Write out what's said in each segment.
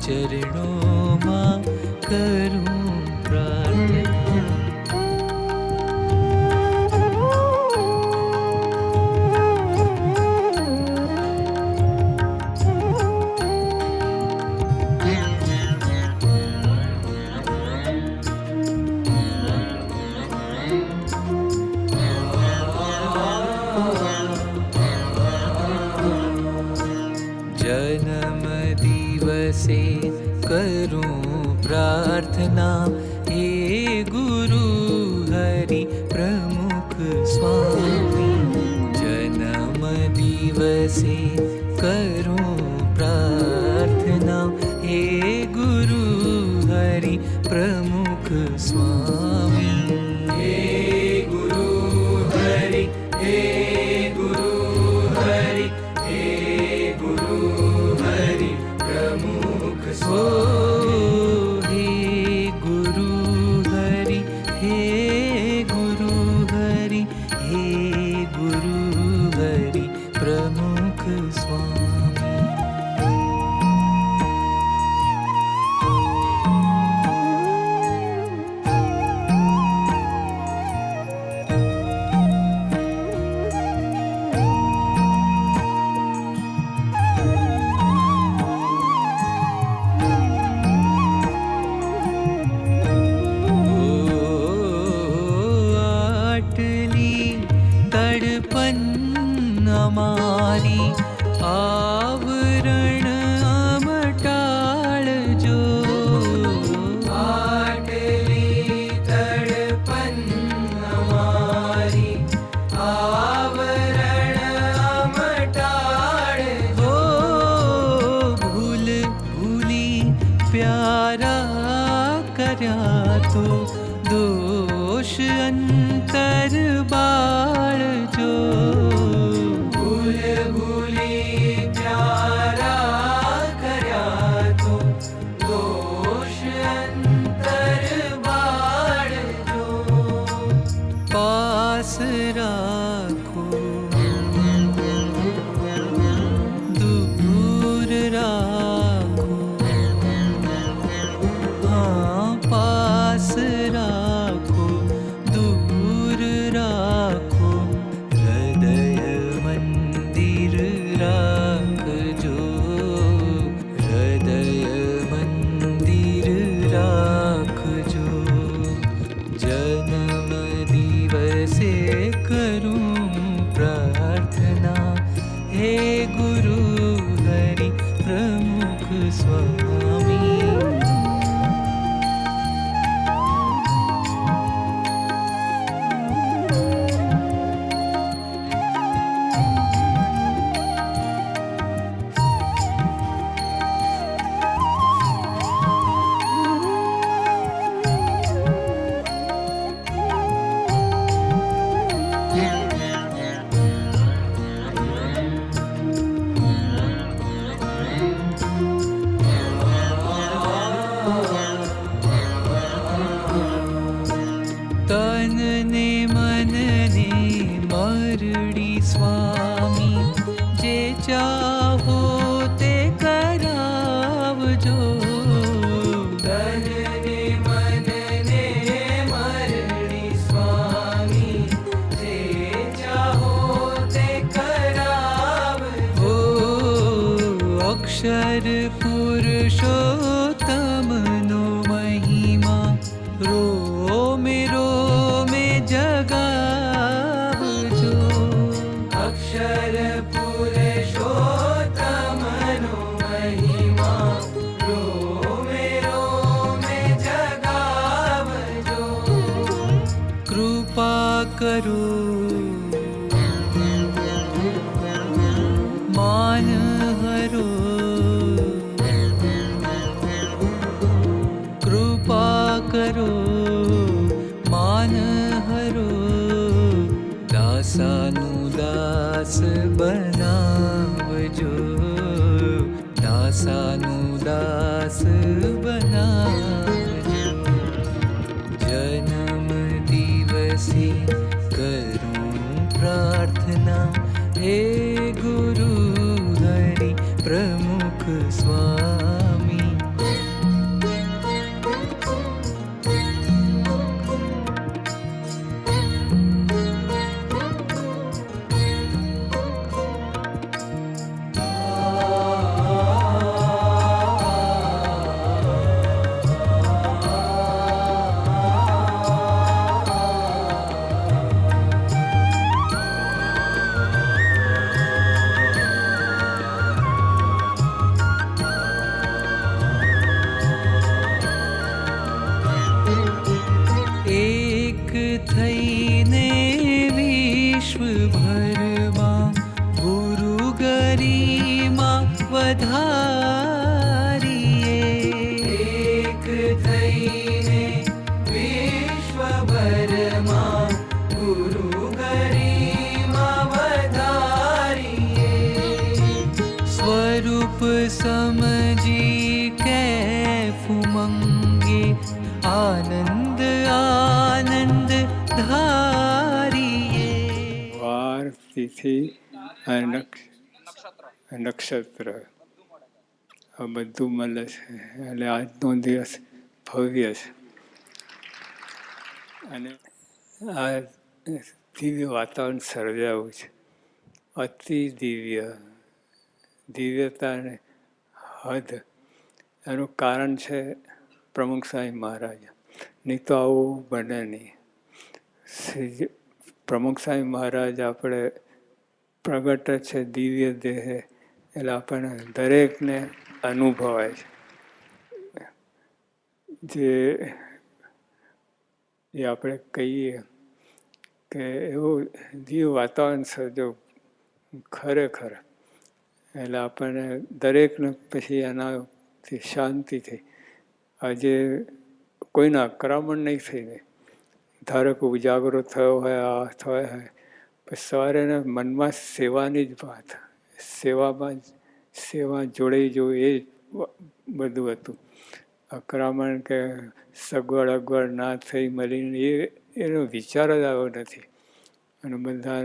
ચરણોમાં કરું પ્રાર્થના. જન્મ દિવસે કરું પ્રાર્થના, હે ગુરુ હરિ પ્રમુખ સ્વામી. જન્મ દિવસે કરું પ્રાર્થના, હે ગુરુ હરિ પ્રમુખ સ્વામી. હે ગુરુ હરિ, હે ગુરુ હરિ, હે ગુરુ હરિ પ્રમુખ સ્વામી. હે ગુરુ હરિ, હે ગુરુ હરિ, હે ગુરુ હરિ પ્રમુખ સ્વામી. તડપન અમારી આવરણ અમટાળજો. આટલી તડપન અમારી આવરણ અમટાળજો. ભૂલ ભૂલી પ્યારા કર્યા તો દોષ અંતર બાળજો. ભૂલ ભૂલી પ્યારા કર્યા તો દોષ અંતર બાળજો. પાસ રાખો દૂર રાખો, હા પાસ રાખો દૂર રાખો. હૃદય મંદિર રાખજો, હૃદય મંદિર રાખજો. જન્મ દિવસે કરું પ્રાર્થના, હે ગુરુ હરિ પ્રમુખ સ્વામી. તનને મનને મરડી સ્વામી, જે ચાહો તે કરાવજો. તનને મનને મરડી સ્વામી, જે ચાહો તે કરાવજો. અક્ષર પુરુષોત્તમનો મહિમા રોમે રોમે જગાવજો. અક્ષર પુરુષોત્તમનો મહિમા રોમે રોમે જગાવજો. કૃપા કરો માન હરો, કૃપા કરો માન હરો. દાસાનું દાસ બનાવજો, દાસાનું દાસ બનાવજો. જન્મ દિવસે કરું પ્રાર્થના, હે ગુરુ હરિ પ્રમુખ સ્વામી. ઘરમાં ગુરુ ગરિમા વધારીએ. એક થઈને વિશ્વભરમાં ગુરુ ગરિમા વધારીએ. સ્વરૂપ સમજી કૈફ ઉમંગે આનંદ આનંદ ધારીએ. વાર, તિથિ અને નક્ષત્ર આ બધું મળે છે. એટલે આજનો દિવસ ભવ્ય છે. અને આ દિવ્ય વાતાવરણ સર્જાવું છે. અતિ દિવ્ય, દિવ્યતાને હદ. એનું કારણ છે પ્રમુખ સ્વામી મહારાજ. નહીં તો આવું બને નહીં. પ્રમુખ સ્વામી મહારાજ આપણે પ્રગટ છે દિવ્ય દેહે, એટલે આપણને દરેકને અનુભવાય છે. જે આપણે કહીએ કે એવું દિવ્ય વાતાવરણ સર્જો ખરેખર, એટલે આપણને દરેકને પછી એનાથી શાંતિ થઈ. આજે કોઈના આક્રમણ નહીં થઈને, ધારો કે ઉજાગરો થયો હોય, આ થયો હોય, પછી સવારે મનમાં સેવાની જ વાત, સેવા જોડાઈ જવું, એ બધું હતું. આક્રમણ કે સગવડ અગવડ ના થઈ મળીને એનો વિચાર જ આવ્યો નથી. અને બધા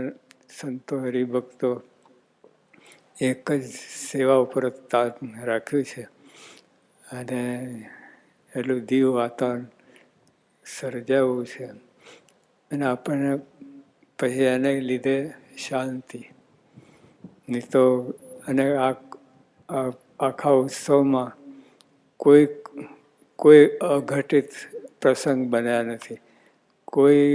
સંતો હરિભક્તો એક જ સેવા ઉપર તાત રાખ્યું છે. અને એટલું દિવ્ય વાતાવરણ સર્જાવું છે. અને આપણને પછી એને લીધે શાંતિ. નહીં તો અને આખા ઉત્સવમાં કોઈ અઘટિત પ્રસંગ બન્યા નથી. કોઈ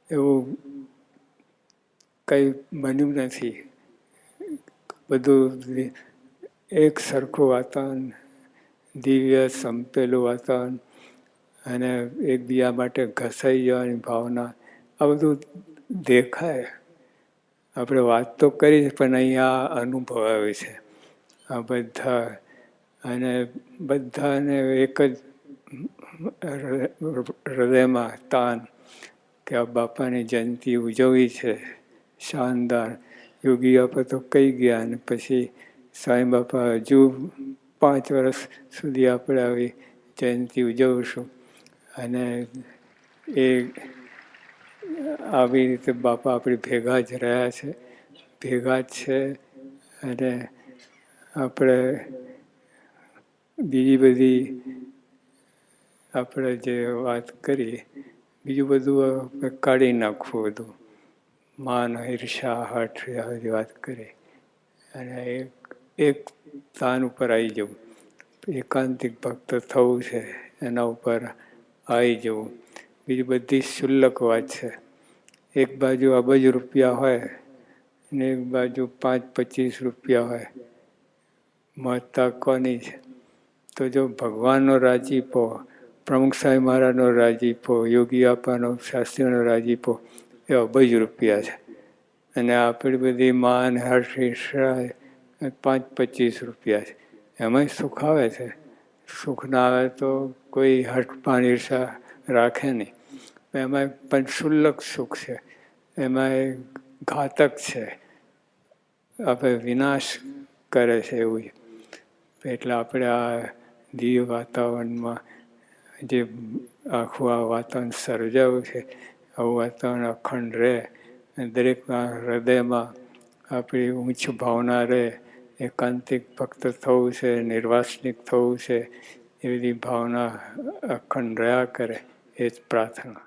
એવું કંઈ બન્યું નથી. બધું એક સરખું વાતાવરણ, દિવ્ય સંપેલું વાતાવરણ, અને એકબીજા માટે ઘસાઈ જવાની ભાવના, આ બધું દેખાય. આપણે વાત તો કરી છે, પણ અહીંયા અનુભવ આવે છે આ બધા. અને બધાને એક જ હૃદયમાં તાન કે આ બાપાની જયંતિ ઉજવવી છે. શાનદાર. યોગી બાપા તો કહી ગયા, અને પછી સાંઈ બાપા હજુ 5 વર્ષ સુધી આપણે આવી જયંતિ ઉજવશું. અને એ આવી રીતે બાપા આપણી ભેગા જ રહ્યા છે, ભેગા જ છે. અને આપણે બીજી બધી આપણે જે વાત કરી, બીજું બધું કાઢી નાખવું. બધું માન, ઈર્ષા, હઠ, બધી વાત કરી. અને એક સ્થાન ઉપર આવી જવું, એકાંતિક ભક્ત થવું છે, એના ઉપર આવી જવું. બીજી બધી શુલ્લક વાત છે. એક બાજુ અબજ રૂપિયા હોય ને એક બાજુ 5-25 રૂપિયા હોય, મહત્તા કોની છે? તો જો ભગવાનનો રાજીપો, પ્રમુખ સ્વામી મહારાજનો રાજીપો, યોગી બાપાનો, શાસ્ત્રીઓનો રાજીપો, એ અબજ રૂપિયા છે. અને આપણી બધી માન, હર્ષ, ઈર્ષા 5-25 રૂપિયા છે. એમાંય સુખ આવે છે. સુખ ના આવે તો કોઈ હઠ ઈર્ષા રાખે નહીં. એમાં પણ શુલ્લક સુખ છે, એમાં ઘાતક છે, આપણે વિનાશ કરે છે એવું. એટલે આપણે આ દિવ્ય વાતાવરણમાં જે આખું આ વાતાવરણ સર્જાવું છે, આવું વાતાવરણ અખંડ રહે, દરેકના હૃદયમાં આપણી ઊંચ ભાવના રહે. એકાંતિક ભક્ત થવું છે, નિર્વાસનિક થવું છે, એ બધી ભાવના અખંડ રહ્યા કરે, એ જ પ્રાર્થના.